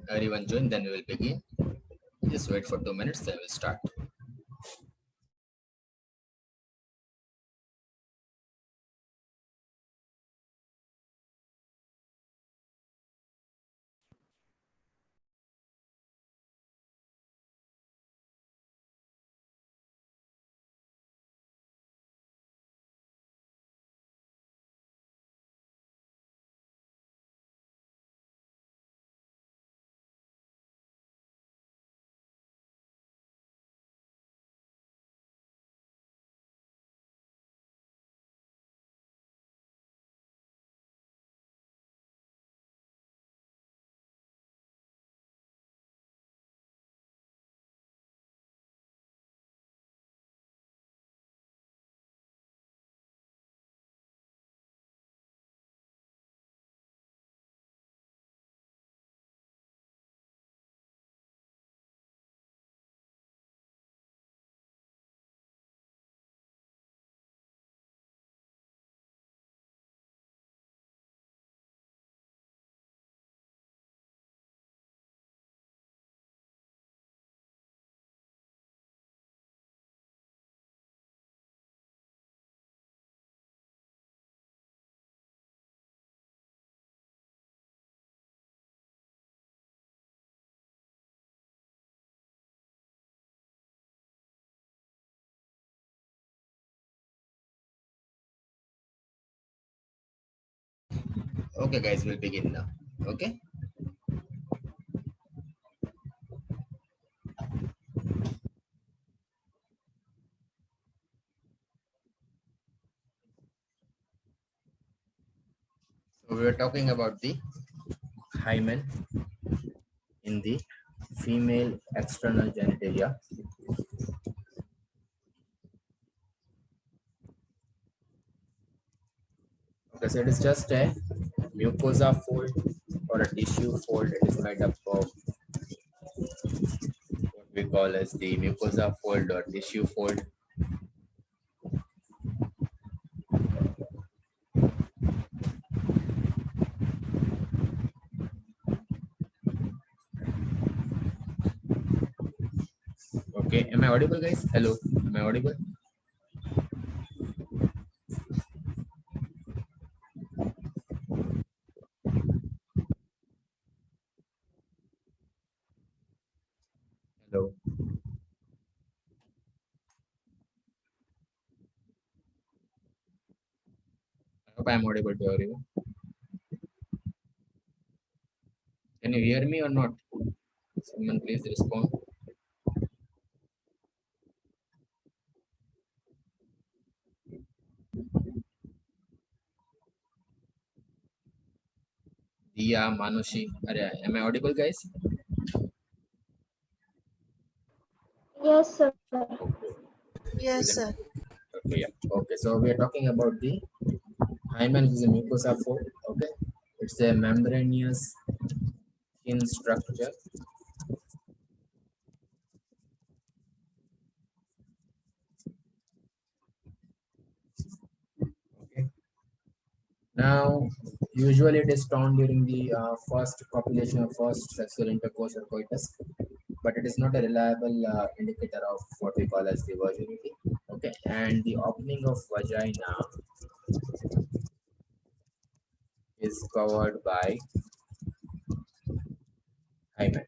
everyone join, then we will begin. Just wait for 2 minutes, then we'll start. Okay, guys, we'll begin now. Okay. So we are talking about the hymen in the female external genitalia. Okay, so it is just a mucosa fold or a tissue fold. It is made up of what we call as the mucosa fold or tissue fold. Okay, am I audible, guys? Hello, am I audible? Hello. I hope I am audible to everyone. Can you hear me or not? Someone please respond. Diya, Manushi. Am I audible, guys? Yes, sir. Yes, sir. Okay, yeah. Okay, so we are talking about the hymen, which is a mucosa fold. Okay, it's a membranous skin structure. Okay. Now, usually it is found during the first copulation or first sexual intercourse or coitus, but it is not a reliable indicator of what we call as the virginity. Okay, and the opening of vagina is covered by hymen.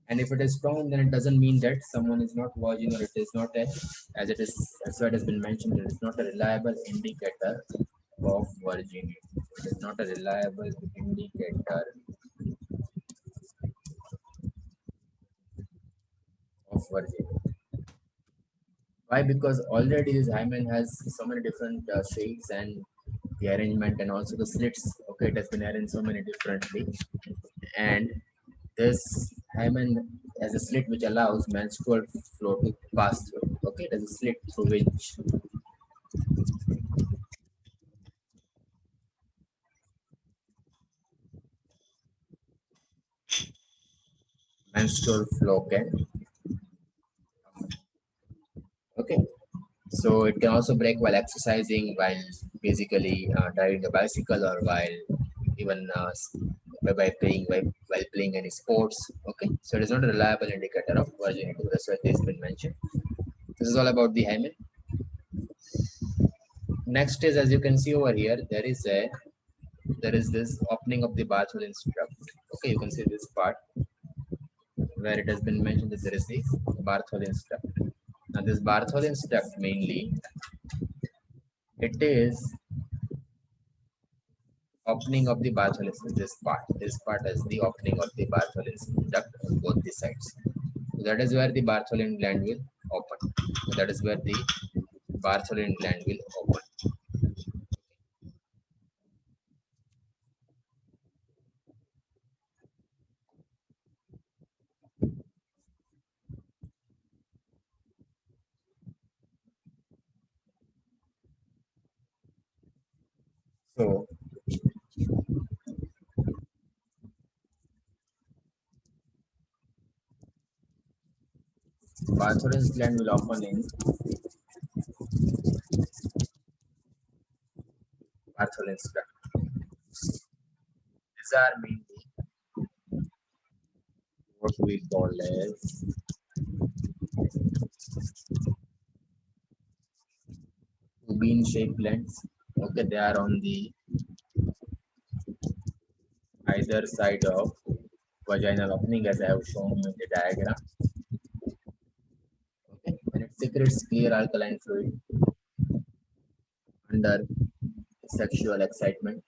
And if it is strong, then it doesn't mean that someone is not virgin, or it is not a, as it is, as what has been mentioned, it is not a reliable indicator of virginity. It is not a reliable indicator of virginity. Why? Because already this hymen has so many different shapes and the arrangement and also the slits. Okay, it has been arranged so many differently, and this hymen has a slit which allows menstrual flow to pass through. Okay, it has a slit through which menstrual flow can. Okay, so it can also break while exercising, while basically driving a bicycle or while even by playing while playing any sports. Okay, so it is not a reliable indicator of virginity. That's why this has been mentioned. This is all about the hymen. Next is, as you can see over here, there is this opening of the Bartholin struct. Okay, you can see this part where it has been mentioned that there is the Bartholin struct. Now this Bartholin struct mainly, it is opening of the Bartholin, this part is the opening of the Bartholin duct on both the sides. So that is where the Bartholin gland will open. That is where the Bartholin gland will open. So Bartholin's gland will open in Bartholin duct. These are mainly what we call as bean shaped glands. Okay, they are on the either side of vaginal opening as I have shown you in the diagram. Okay, and it secretes clear alkaline fluid under sexual excitement.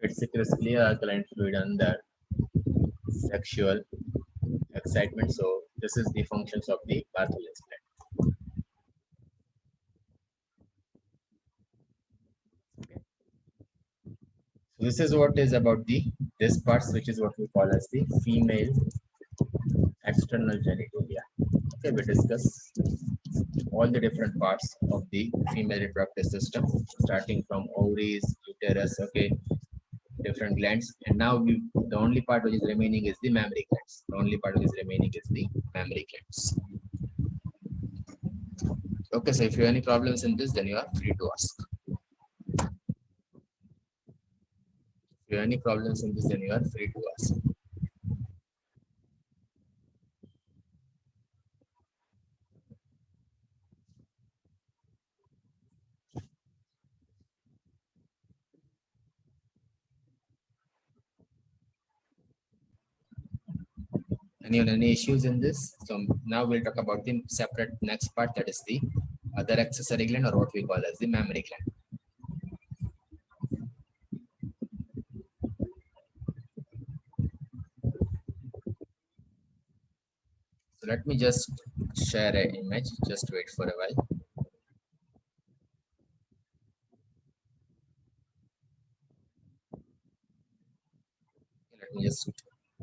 It secretes clear alkaline fluid under sexual excitement. So this is the functions of the Bartholin's gland. So this is what is about the this parts, which is what we call as the female external genitalia. Okay, we discuss all the different parts of the female reproductive system, starting from ovaries, uterus, okay, different glands, and now the only part which is remaining is the mammary glands. The only part which is remaining is the mammary glands. Okay, so if you have any problems in this, then you are free to ask. If you have any problems in this, then you are free to ask. Any issues in this? So now we'll talk about the separate next part, that is the other accessory gland, or what we call as the mammary gland. So let me just share an image. Just wait for a while. Let me just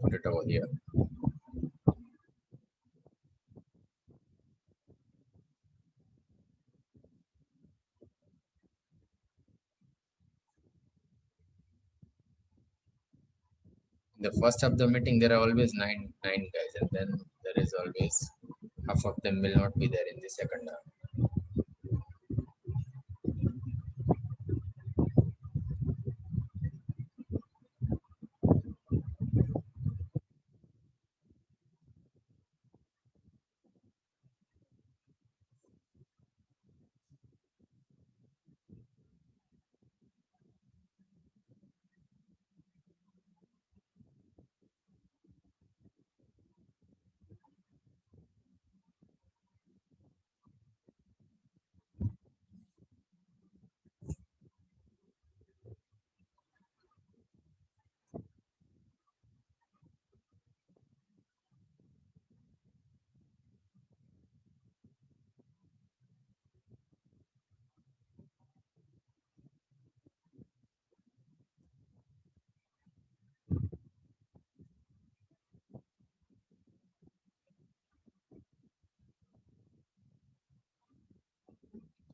put it over here. In the first of the meeting, there are always nine guys, and then there is always half of them will not be there in the second half.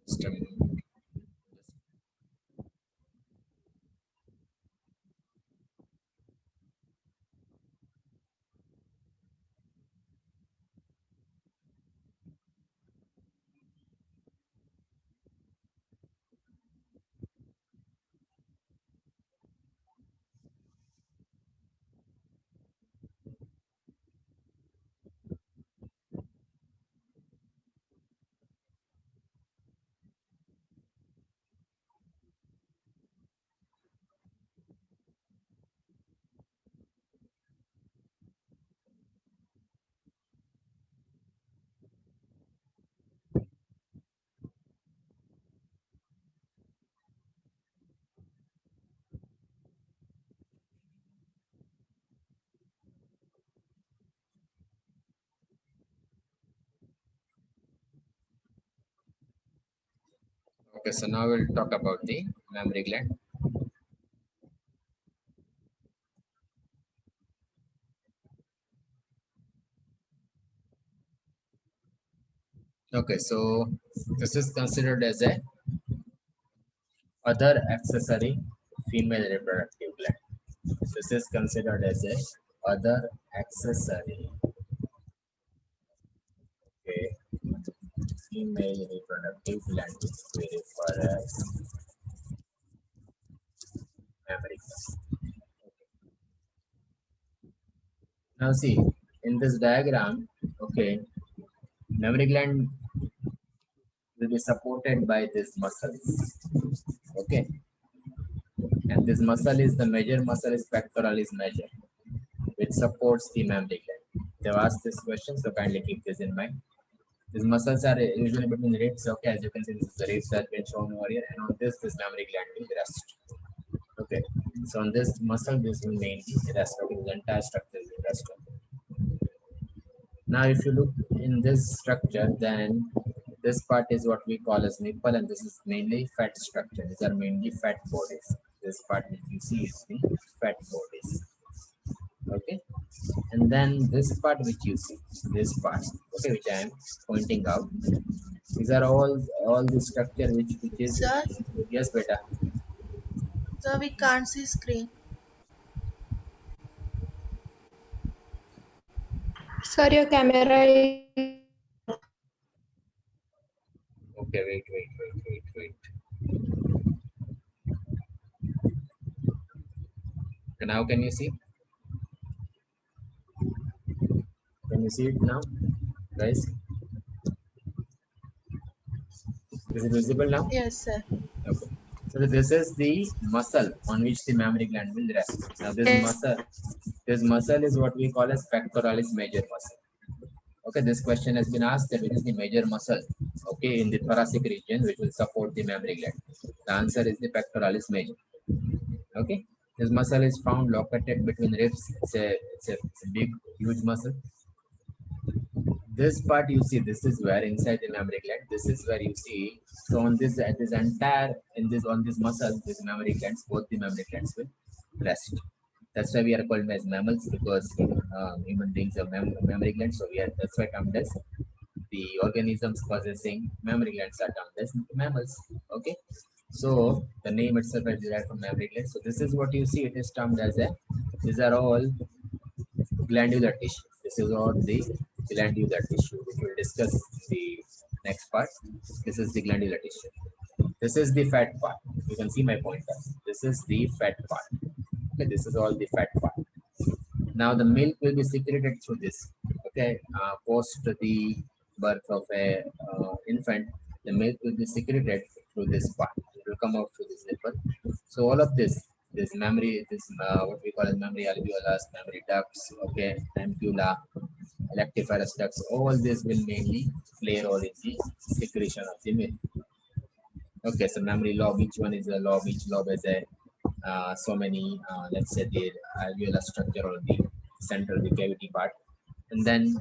Just a minute. Okay, so now we'll talk about the mammary gland. Okay, so this is considered as a other accessory female reproductive gland. This is considered as a other accessory, okay, female reproductive gland, which we refer as mammary gland. Now see, in this diagram, okay, mammary gland will be supported by these muscles, okay, and this muscle is the major muscle is pectoralis major, which supports the mammary gland. They've asked this question, so kindly keep this in mind. These muscles are usually between the ribs. Okay, as you can see, this is the ribs that been shown over here, and on this mammary gland will rest. Okay, so on this muscle, this will mainly rest. Okay, the entire structure will rest. Now, if you look in this structure, then this part is what we call as nipple, and this is mainly fat structure. These are mainly fat bodies. This part which you see is the fat bodies. Okay, and then this part which you see, this part, okay, which I am pointing out. These are all the structure which is, Sir, yes, beta. sir, we can't see screen. Sir, your camera is Okay, wait. And now can you see? Can you see it now, guys? Is it visible now? Yes, sir. Okay. So this is the muscle on which the mammary gland will rest. Now this muscle is what we call as pectoralis major muscle. Okay, this question has been asked that which is the major muscle, okay, in the thoracic region which will support the mammary gland. The answer is the pectoralis major. Okay, this muscle is found located between ribs. It's a big, huge muscle. This part you see, this is where inside the mammary gland, this is where you see. So on this entire in this on this muscle, this mammary glands, both the mammary glands will rest. That's why we are called as mammals, because human beings have mammary glands. So we are, that's why termed as the organisms possessing mammary glands are termed as mammals. Okay, so the name itself is derived from mammary glands. So this is what you see, it is termed as a, these are all glandular tissue. This is all the glandular tissue, which we'll discuss in the next part. This is the glandular tissue. This is the fat part. You can see my pointer. This is the fat part. Okay, this is all the fat part. Now the milk will be secreted through this. Okay, post the birth of a infant, the milk will be secreted through this part. It will come out through this nipple. So all of this memory, this what we call as memory alveolus, memory ducts, okay, ampulla, lactiferous ducts, all this will mainly play a role in the secretion of the milk. Okay, so memory lobe, each one is a lobe, each lobe has a so many, let's say the alveolar structure or the central, the cavity part. And then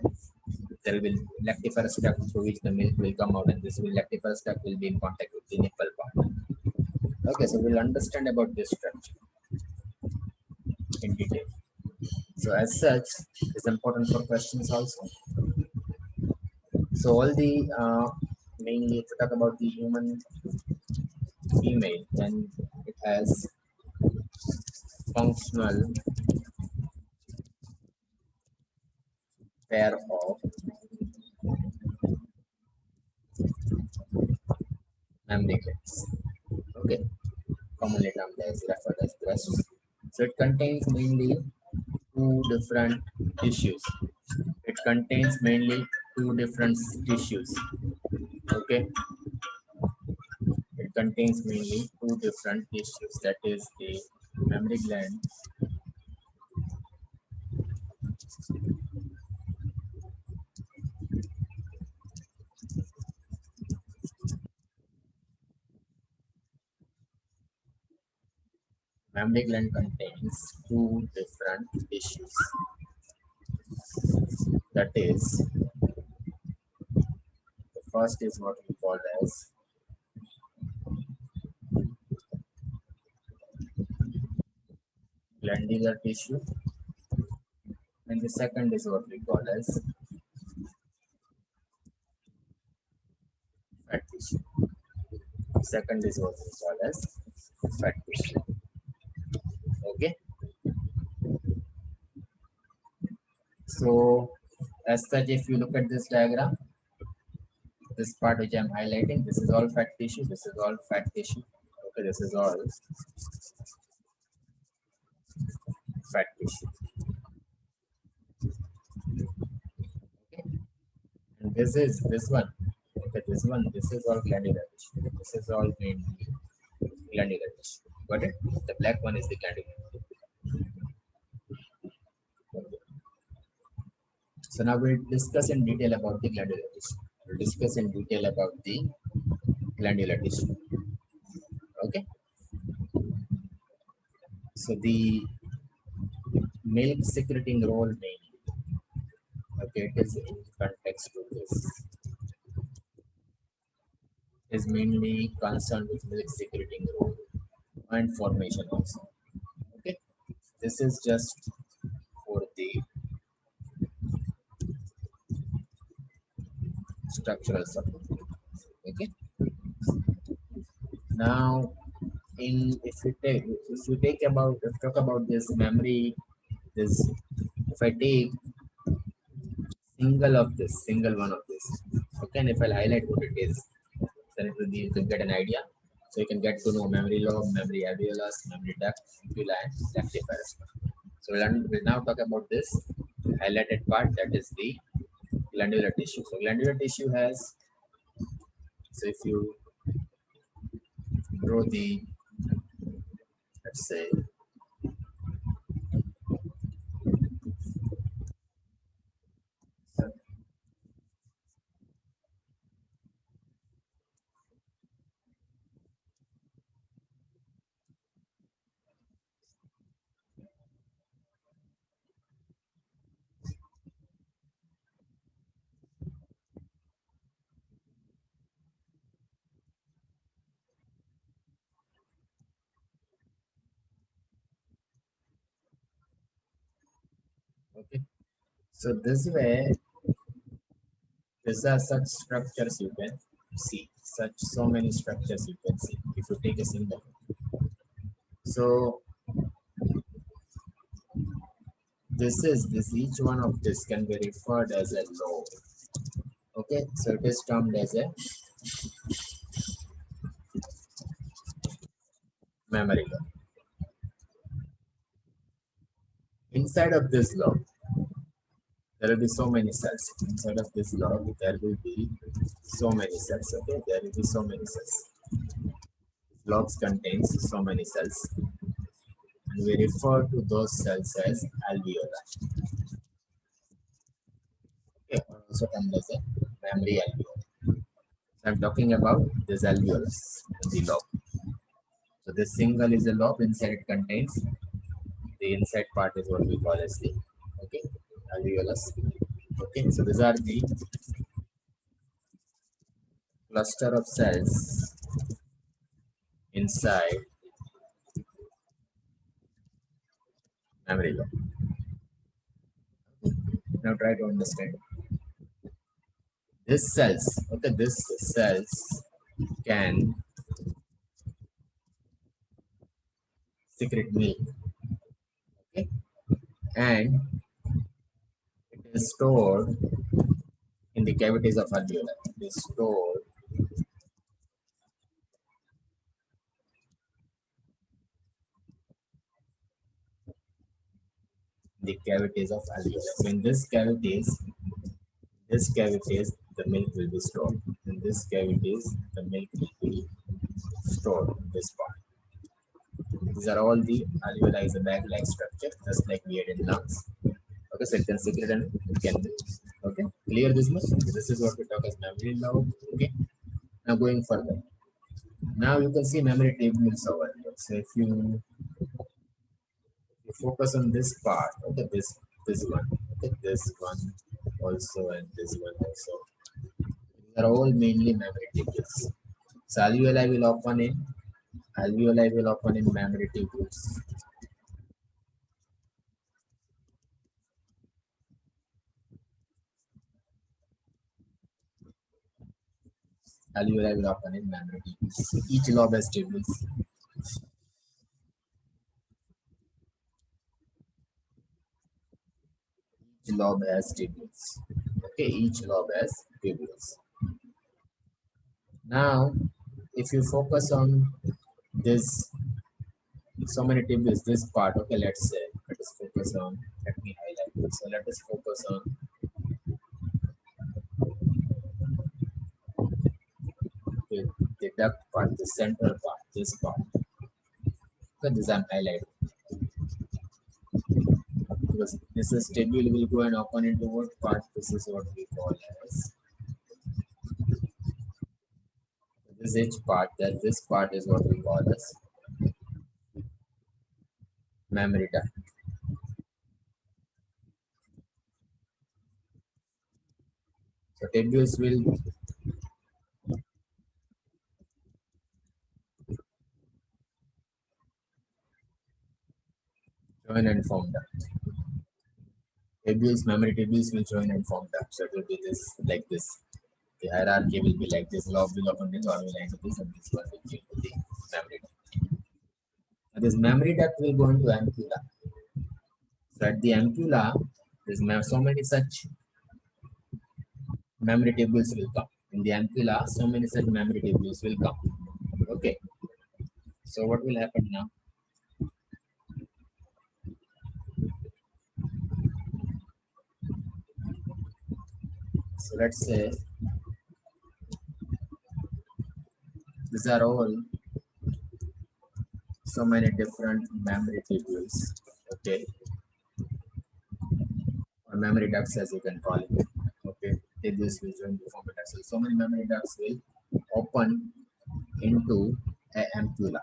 there will be lactiferous duct through which the milk will come out, and this will lactiferous duct will be in contact with the nipple part. Okay, so we'll understand about this structure in detail. So as such, it's important for questions also. So all the mainly if you talk about the human female, then it has functional pair of mammary glands. Okay, commonly termed as referred as breasts. So it contains mainly two different tissues. It contains mainly two different tissues. Okay, it contains mainly two different tissues. That is the mammary gland. Mammary gland contains two different tissues. That is, the first is what we call as glandular tissue, and the second is what we call as fat tissue. Second is what we call as fat tissue. Okay. So as such, if you look at this diagram, this part which I'm highlighting, this is all fat tissue, this is all fat tissue. Okay, this is all fat tissue. Okay. And this is this one. Okay, this is all glandular tissue. This is all mainly glandular tissue. Got it? The black one is the glandular. Okay. So now we'll discuss in detail about the glandular tissue. We'll discuss in detail about the glandular tissue. Okay. So the milk secreting role mainly. Okay, it is in context to this. Is mainly concerned with milk secreting role and formation also. Okay, this is just for the structural support. Okay, now if we talk about this memory, this if I take single one of this, okay, and if I highlight what it is, then it will be, you can get an idea. So you can get to know memory lobe, memory alveolus, memory duct, ampulla, and lactiferous. So we'll now talk about this highlighted part, that is the glandular tissue. So glandular tissue has, so if you draw the, let's say, okay. So this way, these are such structures you can see, so many structures you can see if you take a single. So this each one of this can be referred as a lobe. Okay, so it is termed as a memory lobe. Inside of this lobe, there will be so many cells. Inside of this lobe, there will be so many cells. Okay, there will be so many cells. Lobes contains so many cells, and we refer to those cells as alveoli. Okay, also termed as a memory alveoli. So I'm talking about this alveolus in the lobe. So this single is a lobe. Inside it contains the inside part is what we call as the, okay, alveolus. Okay, so these are the cluster of cells inside memory lobe. Now try to understand. These cells, okay, these cells can secrete milk, okay, and it is stored in the cavities of alveoli. It is stored in the cavities of alveoli. So in this cavities, the milk will be stored. In this cavities, the milk will be stored in this part. These are all the alveoli is a bag-like structure, just like we had in lungs. Okay, so it can secrete and it can breathe. Okay, clear this much? This is what we talk as memory lobe. Okay, now going further. Now you can see memory tubules over here. So if you focus on this part, okay, this one, okay, this one also, and this one also. These are all mainly memory tubules. So alveoli will open in memory tubules. Alveoli will open in memory tubules. Each lobe has tubules. Each lobe has tubules. Okay, each lobe has tubules. Now, if you focus on this, so many tubules, this part, okay, let's say, let us focus on, let me highlight it. So let us focus on okay, the duct part, the central part, this part. So this I'm highlighting because this is tubule will go and open into what part? This is what we call as this H part. That this part is what we call as mammary duct. So tubules will join and form duct. Tubules, mammary tubules will join and form duct. So it will be this like this. The hierarchy will be like this. Lobe will open this, or will end this, and this one will be the mammary duct. Now this mammary duct will go into ampulla. So at the ampulla, there's so many such memory tables will come. In the ampulla, so many such memory tables will come. Okay. So what will happen now? So let's say these are all so many different memory tables. Okay. Or memory ducts as you can call it. Okay. Tables will join to form a duct. So many memory ducts will open into a ampulla.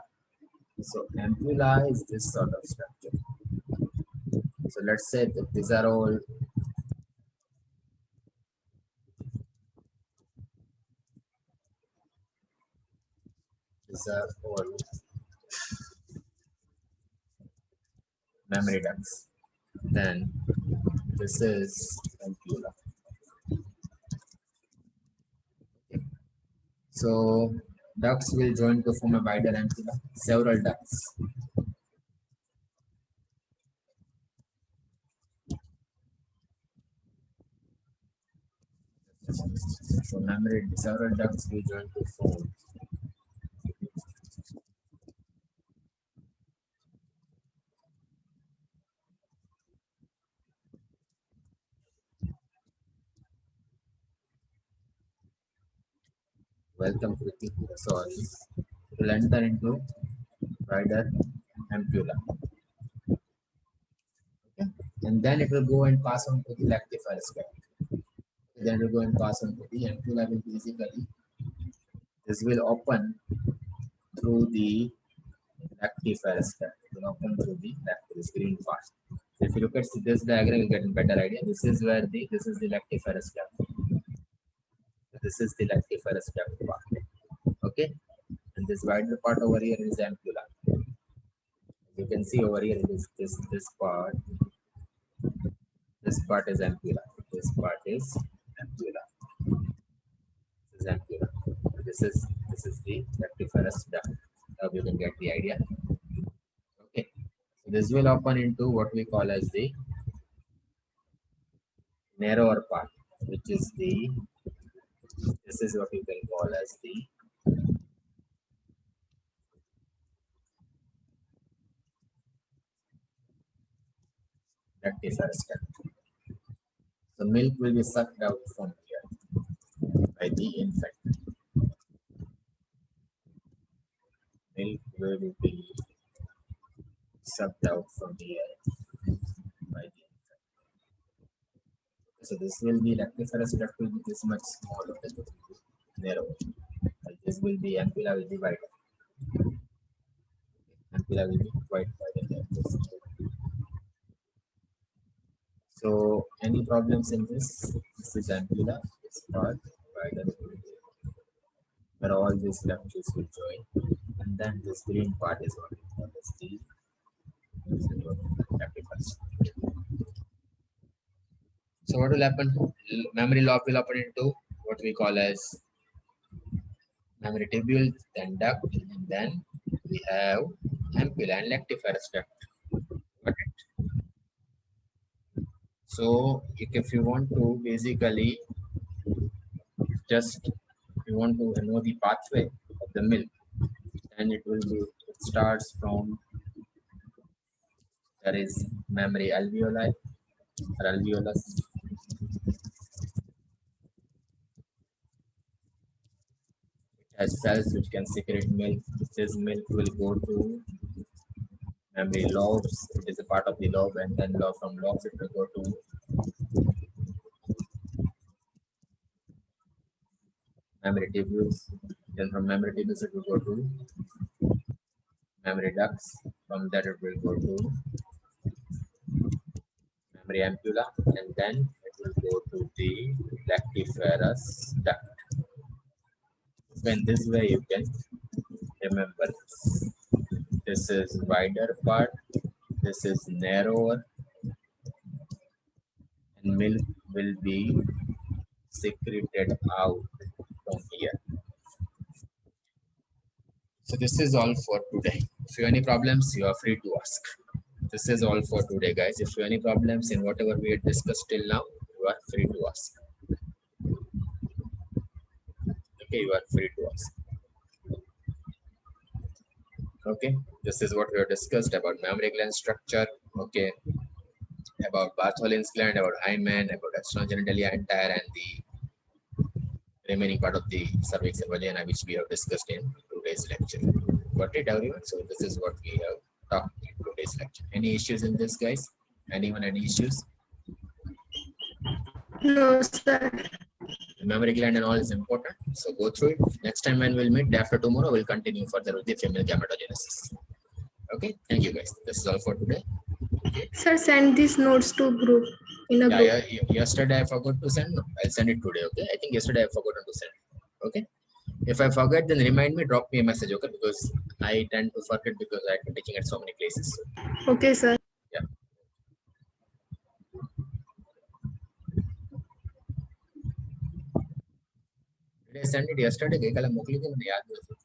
So ampulla is this sort of structure. So let's say that these are all memory ducts. Then this is ampulla. So ducts will join to form a wider ampulla. Several ducts. So memory several ducts will join to form. Welcome Kriti. Sorry. It will enter into wider ampulla. Okay. And then it will go and pass on to the lactiferous duct. Then it will go and pass on to the ampulla will basically this will open through the lactiferous duct. It will open through the lactiferous green part. So if you look at this diagram, you get a better idea. This is where this is the lactiferous duct. This is the lactiferous duct part. Okay, and this wider part over here is ampulla. You can see over here this part. This part is ampulla. This part is ampulla. This is ampulla. This is the lactiferous duct. Now you can get the idea. Okay, so this will open into what we call as the narrower part, which is the this is what you can call as the lactiferous duct. The milk will be sucked out from here by the infant. Milk will be sucked out from here by the infant. So this will be lactiferous duct will be this much smaller, this will be narrow. And this will be ampulla will be wider. Ampulla will be quite wider. So any problems in this? This is ampulla, this part wider where all these structures will join. And then this green part is what we call as the lactiferous. So what will happen? Memory lobe will open into what we call as Mammary tubule, then duct, and then we have ampulla and lactiferous duct. Got it? So if you want to basically just you want to know the pathway of the milk, then it starts from there is mammary alveoli or alveolus. It has cells which can secrete milk. This milk will go to mammary lobes. It is a part of the lobe, and then from lobes it will go to mammary tubules. Then from mammary tubules it will go to mammary ducts. From there it will go to mammary ampulla, and then it will go to the lactiferous duct. So in this way you can remember this. This is wider part, this is narrower, and milk will be secreted out from here. So this is all for today. If you have any problems, you are free to ask. This is all for today, guys. If you have any problems in whatever we had discussed till now, you are free to ask. Okay, you are free to ask. Okay, this is what we have discussed about mammary gland structure. Okay, about Bartholin's gland, about hymen, about external genitalia entire, and the remaining part of the cervix and vagina, which we have discussed in today's lecture. Got it, everyone? So this is what we have talked in today's lecture. Any issues in this, guys? Anyone any issues? No, sir. The memory gland and all is important, so go through it. Next time when we'll meet, day after tomorrow, we'll continue further with the female gametogenesis. Okay, thank you, guys. This is all for today. Sir, send these notes to group in a group. Yeah, yesterday I forgot to send. I'll send it today. Okay, I think yesterday I forgot to send. Okay, if I forget, then remind me. Drop me a message. Okay, because I tend to forget because I've been teaching at so many places. Okay, sir. Yeah. Did I send it yesterday? गई कल मोकली थी मैंने याद नहीं.